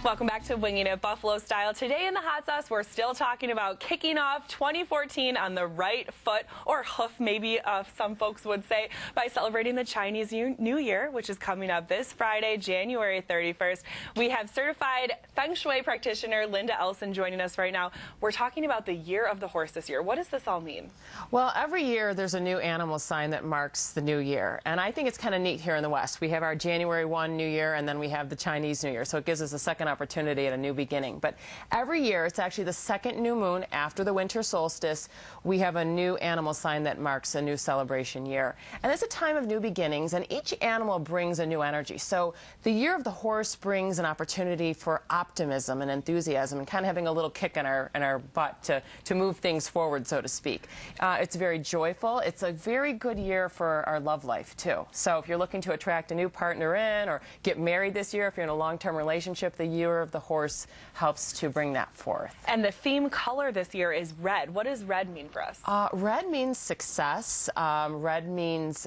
Welcome back to Winging It Buffalo Style. Today in the Hot Sauce, we're still talking about kicking off 2014 on the right foot, or hoof maybe some folks would say, by celebrating the Chinese New Year, which is coming up this Friday, January 31st. We have certified Feng Shui practitioner Linda Ellson joining us right now. We're talking about the Year of the Horse this year. What does this all mean? Well, every year there's a new animal sign that marks the new year, and I think it's kind of neat here in the West. We have our January 1 New Year, and then we have the Chinese New Year, so it gives us a second opportunity at a new beginning. But every year, it's actually the second new moon after the winter solstice, we have a new animal sign that marks a new celebration year. And it's a time of new beginnings, and each animal brings a new energy. So the Year of the Horse brings an opportunity for optimism and enthusiasm and kind of having a little kick in our butt to move things forward, so to speak. It's very joyful. It's a very good year for our love life, too. So if you're looking to attract a new partner in or get married this year, if you're in a long-term relationship, the Year of the Horse helps to bring that forth. And the theme color this year is red. What does red mean for us? Red means success. Red means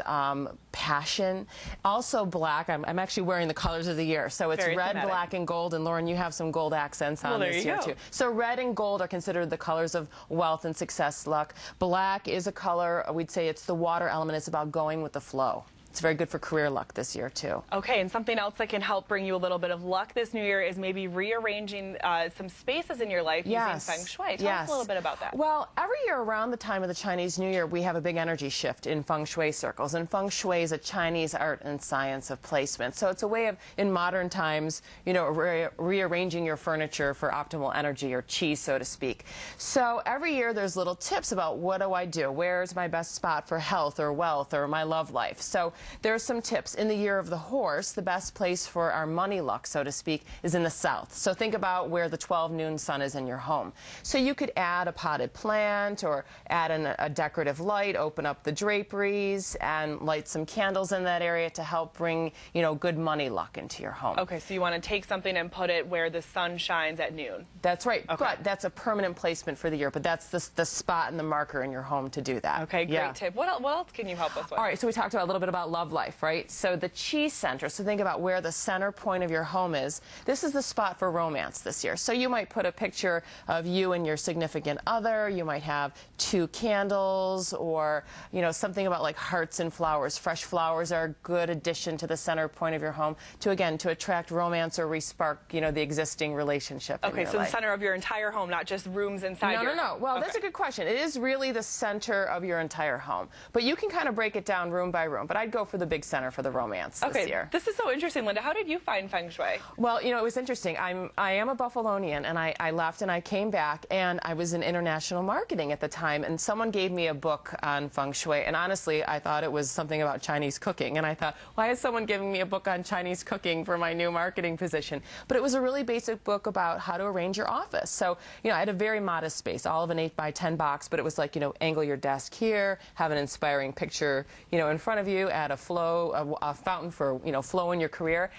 passion. Also black. I'm actually wearing the colors of the year. So it's Very red, thematic. Black, and gold. And Lauren, you have some gold accents on this year, too. So red and gold are considered the colors of wealth and success, luck. Black is a color, we'd say it's the water element. It's about going with the flow. It's very good for career luck this year, too. Okay, and something else that can help bring you a little bit of luck this new year is maybe rearranging some spaces in your life using Feng Shui. Tell us a little bit about that. Well, every year around the time of the Chinese New Year, we have a big energy shift in Feng Shui circles. And Feng Shui is a Chinese art and science of placement. So it's a way of, in modern times, you know, rearranging your furniture for optimal energy, or qi, so to speak. So every year there's little tips about what do I do? Where's my best spot for health or wealth or my love life? So there are some tips. In the Year of the Horse, the best place for our money luck, so to speak, is in the south. So think about where the 12 noon sun is in your home. So you could add a potted plant or add a decorative light, open up the draperies, and light some candles in that area to help bring, you know, good money luck into your home. Okay, so you want to take something and put it where the sun shines at noon. That's right. Okay. But that's a permanent placement for the year. But that's the spot and the marker in your home to do that. Okay, great tip. What else can you help us with? All right, so we talked about a little bit about love life, right? So the chi center, so think about where the center point of your home is. This is the spot for romance this year. So you might put a picture of you and your significant other. You might have 2 candles, or, you know, something about like hearts and flowers. Fresh flowers are a good addition to the center point of your home to, again, to attract romance or respark, you know, the existing relationship in your so life. The center of your entire home, not just rooms inside your home. No. Well, that's a good question. It is really the center of your entire home. But you can kind of break it down room by room. But I'd go for the big center for the romance this year. This is so interesting, Linda. How did you find Feng Shui? Well, you know, it was interesting. I am a Buffalonian, and I left and I came back, and I was in international marketing at the time, and someone gave me a book on Feng Shui, and honestly, I thought it was something about Chinese cooking, and I thought, why is someone giving me a book on Chinese cooking for my new marketing position? But it was a really basic book about how to arrange your office. So, you know, I had a very modest space, all of an 8 by 10 box, but it was like, you know, angle your desk here, have an inspiring picture, you know, in front of you, add a flow, a fountain for, you know, flow in your career.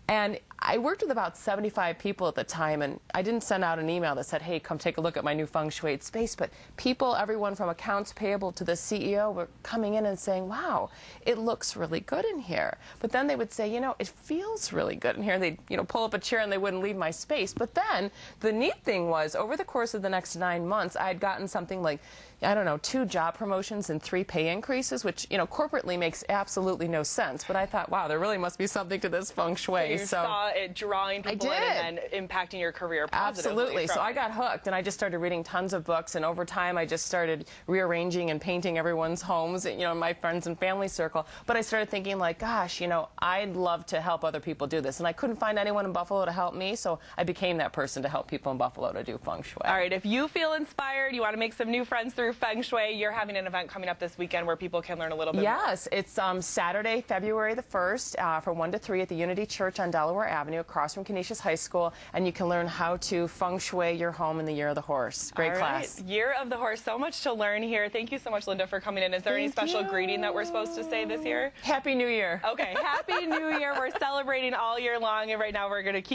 And I worked with about 75 people at the time, and I didn't send out an email that said, hey, come take a look at my new Feng Shui space, but people, everyone from accounts payable to the CEO, were coming in and saying, wow, it looks really good in here. But then they would say, you know, it feels really good in here. They'd, you know, pull up a chair and they wouldn't leave my space. But then the neat thing was, over the course of the next 9 months, I had gotten something like, I don't know, 2 job promotions and 3 pay increases, which, you know, corporately makes absolutely no sense. But I thought, wow, there really must be something to this Feng Shui. So you saw it drawing people in and then impacting your career positively. Absolutely. So I got hooked, and I just started reading tons of books, and over time I just started rearranging and painting everyone's homes, you know, my friends and family circle. But I started thinking, like, gosh, you know, I'd love to help other people do this. And I couldn't find anyone in Buffalo to help me, so I became that person to help people in Buffalo to do Feng Shui. All right, if you feel inspired, you want to make some new friends through Feng Shui, you're having an event coming up this weekend where people can learn a little bit more. Yes, it's Saturday, February the 1st, from 1 to 3 at the Unity Church on Delaware Avenue, across from Canisius High School, and you can learn how to Feng Shui your home in the Year of the Horse. Great class. Year of the Horse, so much to learn here. Thank you so much, Linda, for coming in. Is there any special greeting that we're supposed to say this year? Happy New Year. Okay, Happy New Year. We're celebrating all year long, and right now we're going to keep